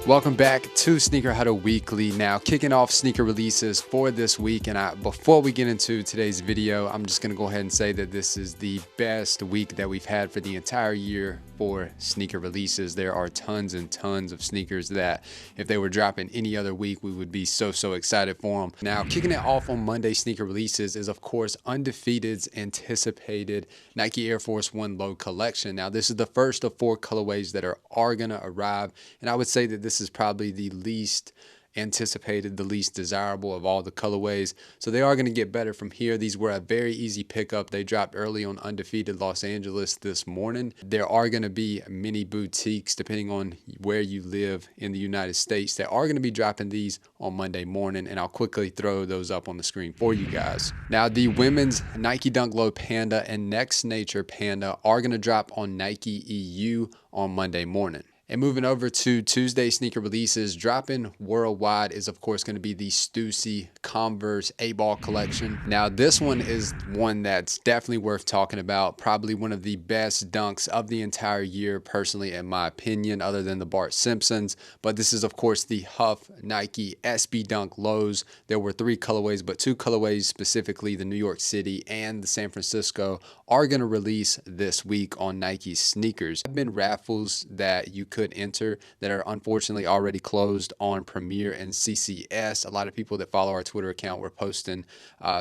Welcome back to Sneaker Huddle Weekly. Now, kicking off sneaker releases for this week, and before we get into today's video, I'm just going to go ahead and say that this is the best week that we've had for the entire year for sneaker releases. There are tons and tons of sneakers that if they were dropping any other week, we would be so excited for them. Now, kicking it off on Monday sneaker releases is, of course, Undefeated's anticipated Nike Air Force 1 Low collection. Now, this is the first of 4 colorways that are going to arrive, and I would say that this is probably the least anticipated, the least desirable of all the colorways. So they are going to get better from here. These were a very easy pickup. They dropped early on Undefeated Los Angeles this morning. There are going to be many boutiques, depending on where you live in the United States, that are going to be dropping these on Monday morning, and I'll quickly throw those up on the screen for you guys. Now, the women's Nike Dunk Low Panda and Next Nature Panda are going to drop on Nike EU on Monday morning. And moving over to Tuesday sneaker releases, dropping worldwide is, of course, going to be the Stussy Converse 8-ball collection. Now, this one is one that's definitely worth talking about. Probably one of the best dunks of the entire year, personally, in my opinion, other than the Bart Simpsons. But this is, of course, the HUF Nike SB Dunk Lows. There were 3 colorways, but 2 colorways, specifically the New York City and the San Francisco, are going to release this week on Nike sneakers. There have been raffles that you could enter that are unfortunately already closed on Premier and CCS. A lot of people that follow our Twitter account were posting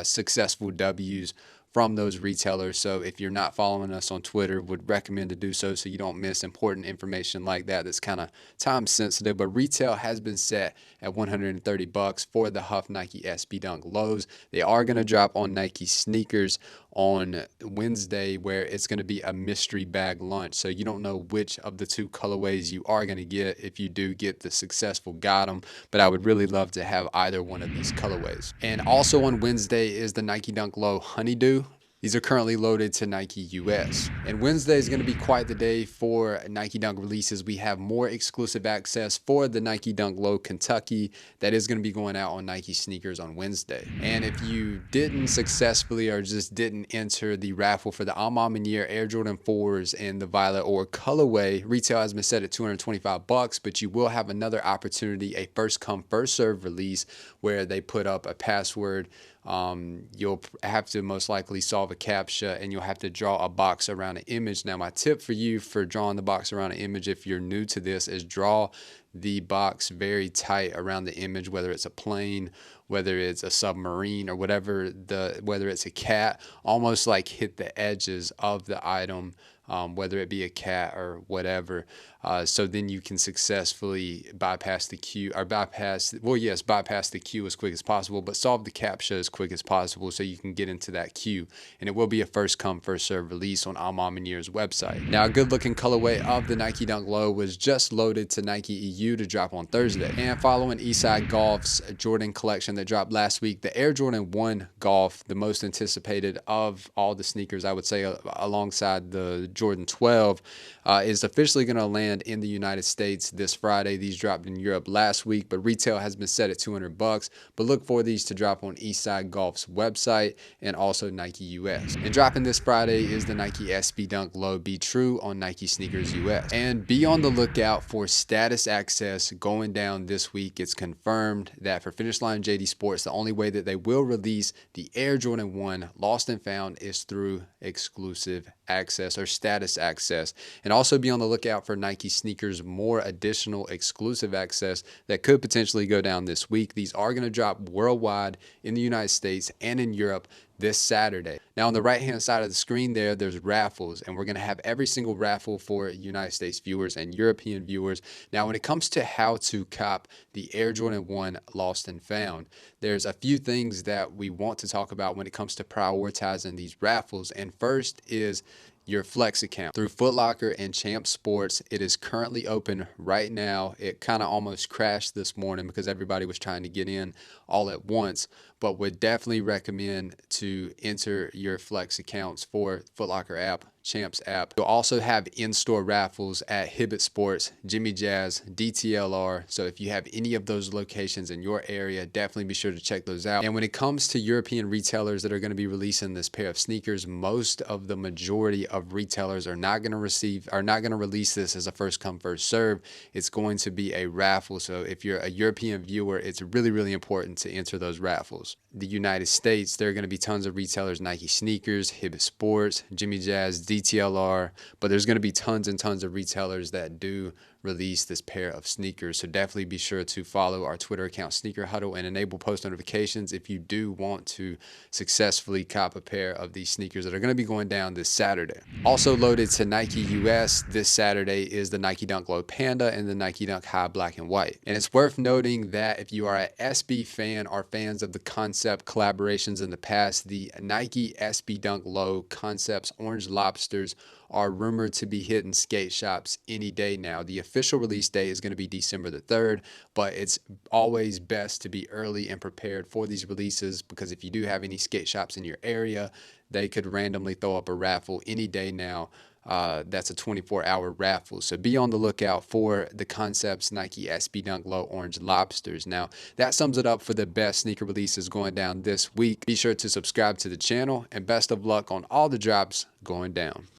successful W's from those retailers. So if you're not following us on Twitter, would recommend to do so you don't miss important information like that that's kind of time sensitive. But retail has been set at $130 for the HUF Nike SB Dunk Lows. They are going to drop on Nike sneakers on Wednesday, where it's going to be a mystery bag lunch. So you don't know which of the 2 colorways you are going to get. If you do get the successful, got them. But I would really love to have either one of these colorways. And also on Wednesday is the Nike Dunk Low Honeydew. These are currently loaded to Nike US. And Wednesday is going to be quite the day for Nike Dunk releases. We have more exclusive access for the Nike Dunk Low Kentucky that is going to be going out on Nike sneakers on Wednesday. And if you didn't successfully or just didn't enter the raffle for the Ma Maniere Air Jordan 4s in the violet or colorway, retail has been set at $225, but you will have another opportunity, a first come first serve release, where they put up a password. You'll have to most likely solve a CAPTCHA, and you'll have to draw a box around an image. Now, my tip for you for drawing the box around an image, if you're new to this, is draw the box very tight around the image, whether it's a plane, whether it's a submarine, or whether it's a cat, almost like hit the edges of the item, whether it be a cat or whatever. So then you can successfully bypass the queue, or bypass the queue as quick as possible, but solve the CAPTCHA as quick as possible so you can get into that queue. And it will be a first come, first serve release on Ma Maniere's website. Now, a good looking colorway of the Nike Dunk Low was just loaded to Nike EU to drop on Thursday. And following Eastside Golf's Jordan collection that dropped last week, the Air Jordan 1 Golf, the most anticipated of all the sneakers, I would say, alongside the Jordan 12, is officially going to land in the United States this Friday. These dropped in Europe last week, but retail has been set at $200. But look for these to drop on Eastside Golf's website and also Nike US. And dropping this Friday is the Nike SB Dunk Low Be True on Nike Sneakers US. And be on the lookout for status access going down this week. It's confirmed that for Finish Line JD Sports, the only way that they will release the Air Jordan 1 Lost and Found is through exclusive access or status access. And also be on the lookout for Nike Sneakers more additional exclusive access that could potentially go down this week. These are going to drop worldwide in the United States and in Europe this Saturday. Now, on the right hand side of the screen there's raffles, and we're going to have every single raffle for United States viewers and European viewers. Now, when it comes to how to cop the Air Jordan 1 Lost and Found, there's a few things that we want to talk about when it comes to prioritizing these raffles. And first is your Flex account. Through Foot Locker and Champ Sports, it is currently open right now. It kind of almost crashed this morning because everybody was trying to get in all at once, but would definitely recommend to enter your Flex accounts for Foot Locker app, Champs app. You'll also have in-store raffles at Hibbett Sports, Jimmy Jazz, DTLR. So if you have any of those locations in your area, definitely be sure to check those out. And when it comes to European retailers that are going to be releasing this pair of sneakers, most of the majority of retailers are not going to release this as a first come first serve. It's going to be a raffle. So if you're a European viewer, it's really, really important to enter those raffles. The United States, there are going to be tons of retailers: Nike sneakers, Hibbett Sports, Jimmy Jazz, DTLR, but there's going to be tons and tons of retailers that do release this pair of sneakers. So definitely be sure to follow our Twitter account, Sneaker Huddle, and enable post notifications if you do want to successfully cop a pair of these sneakers that are going to be going down this Saturday. Also loaded to Nike US this Saturday is the Nike Dunk Low Panda and the Nike Dunk High Black and White. And it's worth noting that if you are an SB fan or fans of the concept collaborations in the past, the Nike SB Dunk Low Concepts Orange Lobsters are rumored to be hitting skate shops any day now. The official release date is going to be December the 3rd, but it's always best to be early and prepared for these releases, because if you do have any skate shops in your area, they could randomly throw up a raffle any day now. That's a 24-hour raffle. So be on the lookout for the Concepts Nike SB Dunk Low Orange Lobsters. Now, that sums it up for the best sneaker releases going down this week. Be sure to subscribe to the channel, and best of luck on all the drops going down.